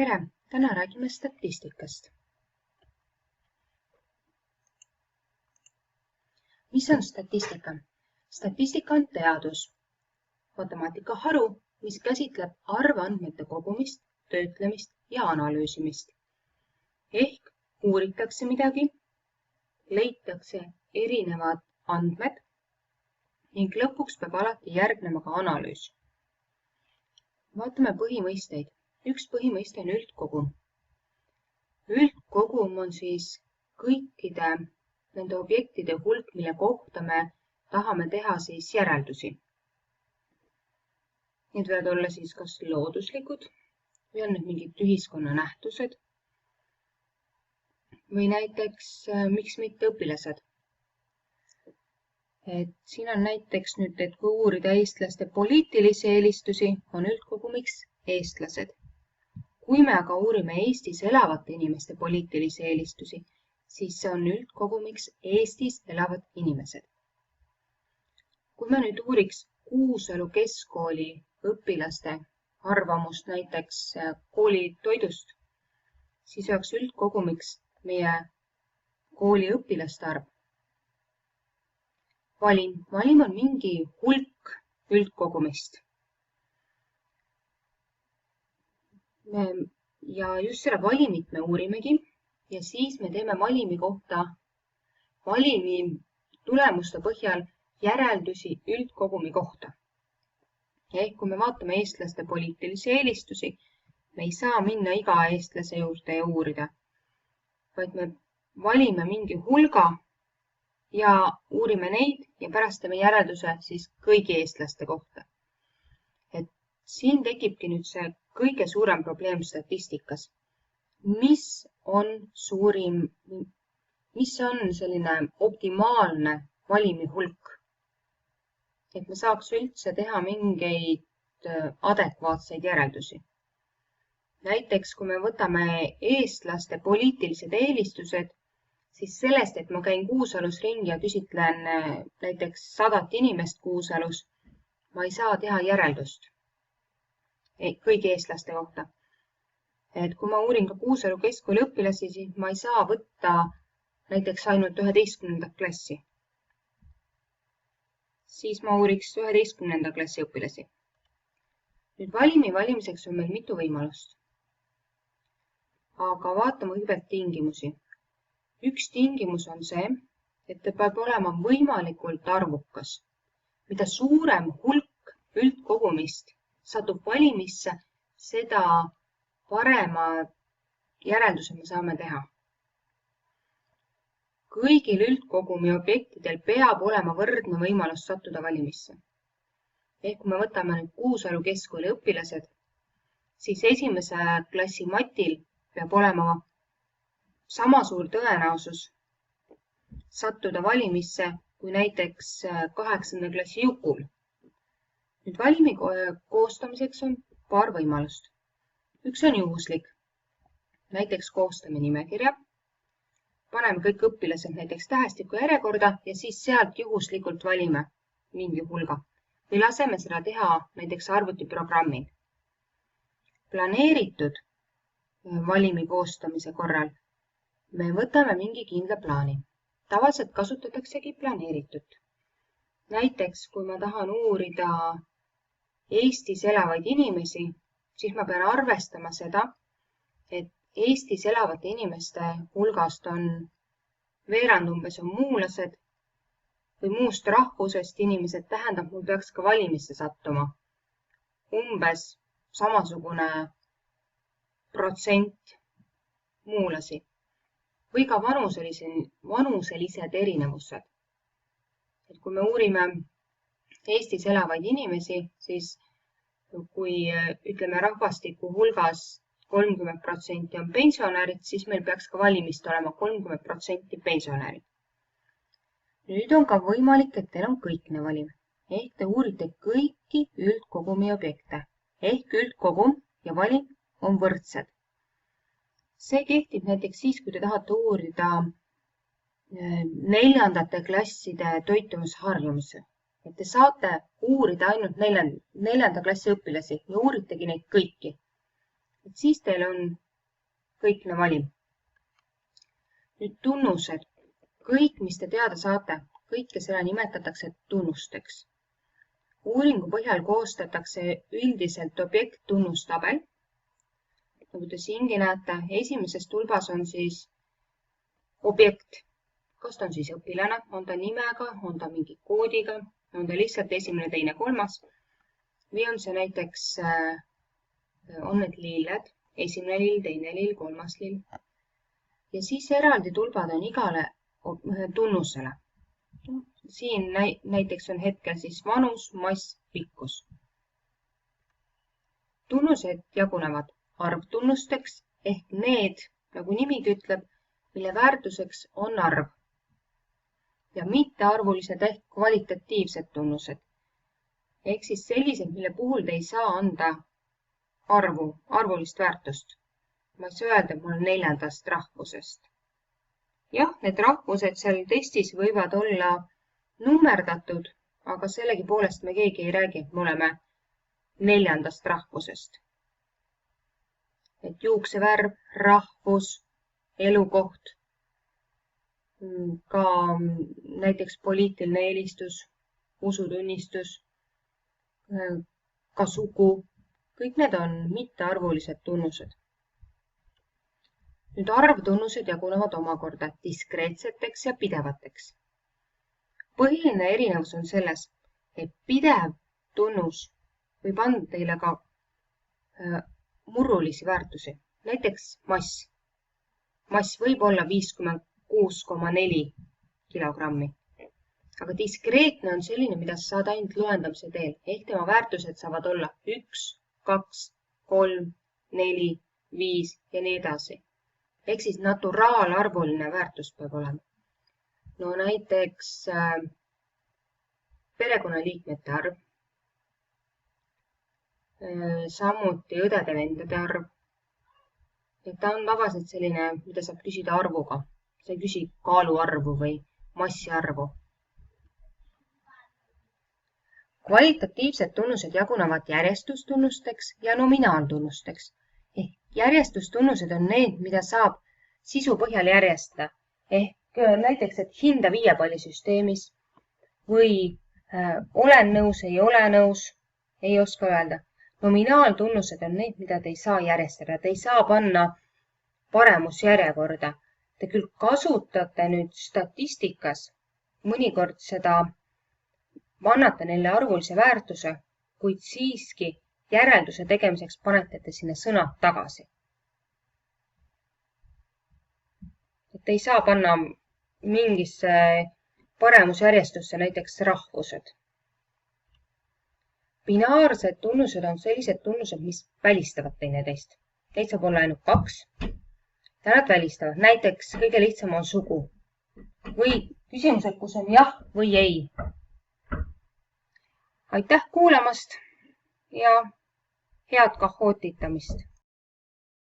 Tere! Täna räägime statistikast. Mis on statistika? Statistika on teadus, matemaatika-haru, mis käsitleb arvandmete kogumist, töötlemist ja analüüsimist. Ehk uuritakse midagi, leitakse erinevad andmed ning lõpuks peab alati järgnema ka analüüs. Vaatame põhimõisteid. Üks põhimõiste on üldkogum. Üldkogum on siis kõikide nende objektide hulk, mille kohta me tahame teha siis järeldusi. Need võivad olla siis kas looduslikud või on need mingid ühiskonna nähtused või näiteks miks mitte õpilased. Siin on näiteks nüüd, et kui uurida eestlaste poliitilisi eelistusi, on üldkogumiks eestlased. Kui me aga uurime Eestis elavate inimeste poliitilisi eelistusi, siis see on üldkogumiks Eestis elavad inimesed. Kui me nüüd uuriks Kuusalu keskkooli õpilaste arvamust näiteks kooli toidust, siis oleks üldkogumiks meie kooli õpilaste arv. Valim on mingi hulk üldkogumist. Ja just selle valimit me uurimegi ja siis me teeme valimi kohta valimi tulemuste põhjal järeldusi üldkogumi kohta. Ehk kui me vaatame eestlaste poliitilisi eelistusi, me ei saa minna iga eestlase juurde ja uurida, vaid me valime mingi hulga ja uurime neid ja pärast teeme järelduse siis kõigi eestlaste kohta. Siin tekibki nüüd see kõige suurem probleem statistikas. Mis on selline optimaalne valimihulk? Et me saaks üldse teha mingeid adekvaatseid järeldusi. Näiteks, kui me võtame eestlaste poliitilised eelistused, siis sellest, et ma käin Kuusalus ringi ja küsitlen näiteks 100 inimest Kuusalus, ma ei saa teha järeldust kõigi eestlaste kohta. Kui ma uurin ka Kuusalu keskkooli õpilasi, siis ma ei saa võtta näiteks ainult 11. klassi. Siis ma uuriks 11. klassi õpilasi. Nüüd valimi valimiseks on meil mitu võimalust. Aga vaatame kõigepealt tingimusi. Üks tingimus on see, et ta peab olema võimalikult arvukas. Mida suurem hulk üldkogumist satub valimisse, seda parema järelduse me saame teha. Kõigil üldkogumi objektidel peab olema võrdne võimalus sattuda valimisse. Ehk kui me võtame nüüd Kuusalu keskkooli õpilased, siis esimese klassi matil peab olema sama suur tõenäosus sattuda valimisse kui näiteks 8. klassi Jukul. Nüüd valimi koostamiseks on paar võimalust. Üks on juhuslik. Näiteks koostame nimekirja, paneme kõik õpilased näiteks tähestiku järjekorda ja siis sealt juhuslikult valime mingi hulga. Või laseme seda teha näiteks arvutiprogrammil. Planeeritud valimi koostamise korral me võtame mingi kindla plaani. Tavaliselt kasutataksegi planeeritut. Näiteks, kui ma tahan uurida Eestis elavaid inimesi, siis ma pean arvestama seda, et Eestis elavate inimeste hulgast on veerand umbes on muulased või muust rahvusest inimesed, tähendab, mul peaks ka valimisse sattuma umbes samasugune protsent muulasi või ka vanuselised erinevused. Et kui me uurime Eestis elavaid inimesi, siis kui ütleme rahvastiku hulgas 30% on pensionärid, siis meil peaks ka valimist olema 30% pensionärid. Nüüd on ka võimalik, et teil on kõikne valim. Ehk te uurite kõiki üldkogumi objekte. Ehk üldkogum ja valim on võrdsed. See kehtib näiteks siis, kui te tahate uurida 4. klasside toitumusharjumuse. Et te saate uurida ainult 4. klassi õpilasi ja uuritegi neid kõiki. et siis teil on kõikne valim. Nüüd tunnused. Kõik, mis te teada saate, kõike seda nimetatakse tunnusteks. Uuringu põhjal koostatakse üldiselt objekt-tunnustabel. Nagu te siingi näete, esimeses tulbas on siis objekt. Kas ta on siis õpilane, on ta nimega, on ta mingi koodiga, on ta lihtsalt esimene, teine, kolmas. Või on see näiteks, on need lilled, esimene lill, teine lill, kolmas lill. Ja siis eraldi tulbad on igale tunnusele. Siin näiteks on hetkel siis vanus, mass, pikkus. Tunnused jagunevad arvtunnusteks ehk need, nagu nimigi ütleb, mille väärtuseks on arv. Ja mittearvulised ehk kvalitatiivsed tunnused. Ehk siis sellised, mille puhul te ei saa anda arvulist väärtust. Ma ei saa öelda, et ma olen 4. rahvusest. Jah, need rahvused seal testis võivad olla nummerdatud, aga sellegi poolest me keegi ei räägi, et me oleme 4. rahvusest. Et juuksevärv, rahvus, elukoht, ka näiteks poliitiline eelistus, usutunnistus, ka sugu, kõik need on mittearvulised tunnused. Nüüd arvtunnused jagunevad omakorda diskreetseteks ja pidevateks. Põhiline erinevus on selles, et pidev tunnus võib anda teile ka murrulisi väärtusi, näiteks mass. Mass võib olla 56,4 kilogrammi. Aga diskreetne on selline, mida sa saad ainult loendamise teel, ehk tema väärtused saavad olla 1, 2, 3, 4, 5 ja nii edasi. Ehk siis naturaalarvuline väärtus peab olema. No näiteks perekonnaliikmete arv, samuti õdede-vendade arv. Ta on tavaliselt selline, mida saab küsida arvuga. Sa ei küsi kaaluarvu või massiarvu. Kvalitatiivsed tunnused jagunevad järjestustunnusteks ja nominaaltunnusteks. Ehk järjestustunnused on need, mida saab sisu põhjal järjestada. Ehk näiteks, et hinda viiepallisüsteemis või olen nõus, ei ole nõus, ei oska öelda. Nominaaltunnused on need, mida te ei saa järjestada. Te ei saa panna paremusjärjekorda. Te küll kasutate nüüd statistikas mõnikord seda, annate neile arvulise väärtuse, kuid siiski järelduse tegemiseks panete te sinna sõnad tagasi. Et ei saa panna mingisse paremusjärjestusse näiteks rahvused. Binaarsed tunnused on sellised tunnused, mis välistavad teineteist. Neid saab olla ainult 2. Ja nad välistavad. Näiteks kõige lihtsam on sugu. Või küsimused, kus on jah või ei. Aitäh kuulamast ja head kahootitamist!